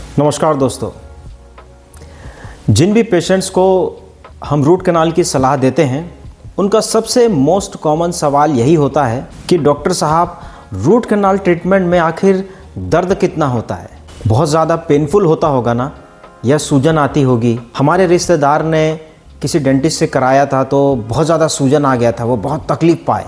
नमस्कार दोस्तों, जिन भी पेशेंट्स को हम रूट कैनाल की सलाह देते हैं उनका सबसे मोस्ट कॉमन सवाल यही होता है कि डॉक्टर साहब, रूट कैनाल ट्रीटमेंट में आखिर दर्द कितना होता है? बहुत ज़्यादा पेनफुल होता होगा ना, या सूजन आती होगी? हमारे रिश्तेदार ने किसी डेंटिस्ट से कराया था तो बहुत ज़्यादा सूजन आ गया था, वो बहुत तकलीफ़ पाए।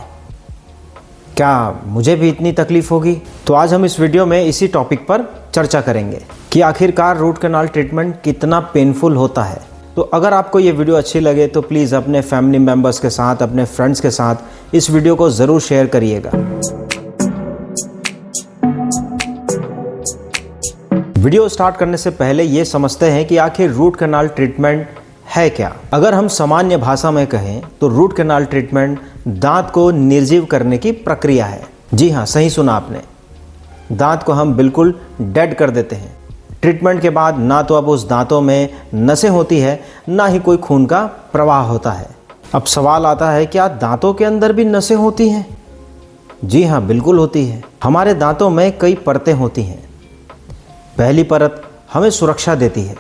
क्या मुझे भी इतनी तकलीफ़ होगी? तो आज हम इस वीडियो में इसी टॉपिक पर चर्चा करेंगे कि आखिरकार रूट कैनाल ट्रीटमेंट कितना पेनफुल होता है। तो अगर आपको ये वीडियो अच्छी लगे तो प्लीज़ अपने फैमिली मेम्बर्स के साथ, अपने फ्रेंड्स के साथ इस वीडियो को ज़रूर शेयर करिएगा। वीडियो स्टार्ट करने से पहले ये समझते हैं कि आखिर रूट कैनाल ट्रीटमेंट है क्या। अगर हम सामान्य भाषा में कहें तो रूट कैनाल ट्रीटमेंट दांत को निर्जीव करने की प्रक्रिया है। जी हाँ, सही सुना आपने, दांत को हम बिल्कुल डेड कर देते हैं। ट्रीटमेंट के बाद ना तो अब उस दांतों में नसें होती है, ना ही कोई खून का प्रवाह होता है। अब सवाल आता है, क्या दांतों के अंदर भी नसें होती हैं? जी हाँ, बिल्कुल होती है। हमारे दांतों में कई परतें होती हैं। पहली परत हमें सुरक्षा देती है,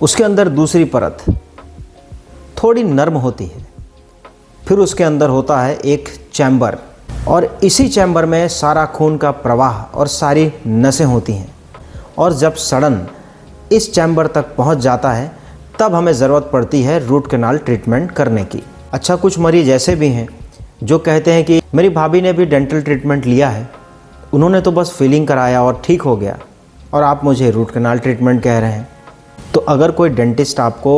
उसके अंदर दूसरी परत थोड़ी नरम होती है, फिर उसके अंदर होता है एक चैम्बर, और इसी चैम्बर में सारा खून का प्रवाह और सारी नसें होती हैं। और जब सड़न इस चैम्बर तक पहुंच जाता है तब हमें ज़रूरत पड़ती है रूट कैनाल ट्रीटमेंट करने की। अच्छा, कुछ मरीज ऐसे भी हैं जो कहते हैं कि मेरी भाभी ने भी डेंटल ट्रीटमेंट लिया है, उन्होंने तो बस फिलिंग कराया और ठीक हो गया, और आप मुझे रूट कैनाल ट्रीटमेंट कह रहे हैं। तो अगर कोई डेंटिस्ट आपको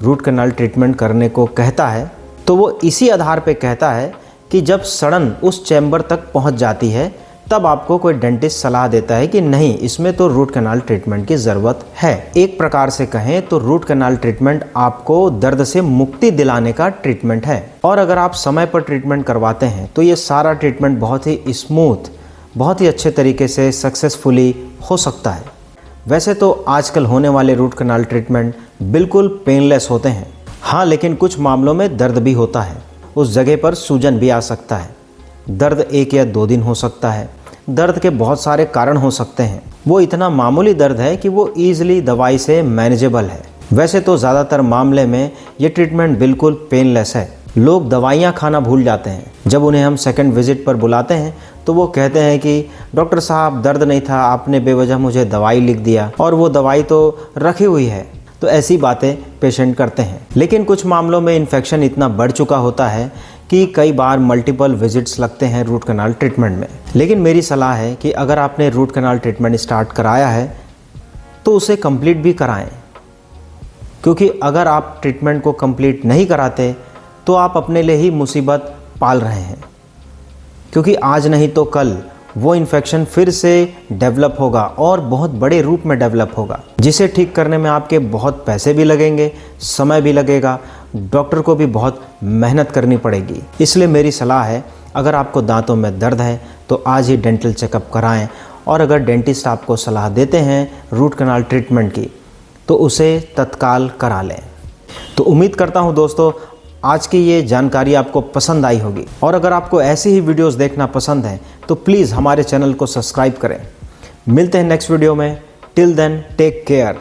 रूट कैनाल ट्रीटमेंट करने को कहता है तो वो इसी आधार पे कहता है कि जब सड़न उस चैम्बर तक पहुंच जाती है तब आपको कोई डेंटिस्ट सलाह देता है कि नहीं, इसमें तो रूट कैनाल ट्रीटमेंट की ज़रूरत है। एक प्रकार से कहें तो रूट कैनाल ट्रीटमेंट आपको दर्द से मुक्ति दिलाने का ट्रीटमेंट है। और अगर आप समय पर ट्रीटमेंट करवाते हैं तो ये सारा ट्रीटमेंट बहुत ही स्मूथ, बहुत ही अच्छे तरीके से सक्सेसफुली हो सकता है। वैसे तो आजकल होने वाले रूट कैनाल ट्रीटमेंट बिल्कुल पेनलेस होते हैं। हाँ, लेकिन कुछ मामलों में दर्द भी होता है, उस जगह पर सूजन भी आ सकता है। दर्द 1 या 2 दिन हो सकता है। दर्द के बहुत सारे कारण हो सकते हैं। वो इतना मामूली दर्द है कि वो ईजिली दवाई से मैनेजेबल है। वैसे तो ज़्यादातर मामले में ये ट्रीटमेंट बिल्कुल पेनलेस है। लोग दवाइयाँ खाना भूल जाते हैं। जब उन्हें हम सेकंड विजिट पर बुलाते हैं तो वो कहते हैं कि डॉक्टर साहब, दर्द नहीं था, आपने बेवजह मुझे दवाई लिख दिया, और वो दवाई तो रखी हुई है। तो ऐसी बातें पेशेंट करते हैं। लेकिन कुछ मामलों में इन्फेक्शन इतना बढ़ चुका होता है कि कई बार मल्टीपल विजिट्स लगते हैं रूट कैनाल ट्रीटमेंट में। लेकिन मेरी सलाह है कि अगर आपने रूट कैनाल ट्रीटमेंट स्टार्ट कराया है तो उसे कंप्लीट भी कराएं, क्योंकि अगर आप ट्रीटमेंट को कंप्लीट नहीं कराते तो आप अपने लिए ही मुसीबत पाल रहे हैं। क्योंकि आज नहीं तो कल वो इन्फेक्शन फिर से डेवलप होगा और बहुत बड़े रूप में डेवलप होगा, जिसे ठीक करने में आपके बहुत पैसे भी लगेंगे, समय भी लगेगा, डॉक्टर को भी बहुत मेहनत करनी पड़ेगी। इसलिए मेरी सलाह है, अगर आपको दांतों में दर्द है तो आज ही डेंटल चेकअप कराएं, और अगर डेंटिस्ट आपको सलाह देते हैं रूट कैनाल ट्रीटमेंट की तो उसे तत्काल करा लें। तो उम्मीद करता हूँ दोस्तों, आज की ये जानकारी आपको पसंद आई होगी, और अगर आपको ऐसी ही वीडियोस देखना पसंद है तो प्लीज़ हमारे चैनल को सब्सक्राइब करें। मिलते हैं नेक्स्ट वीडियो में। Till then, take care.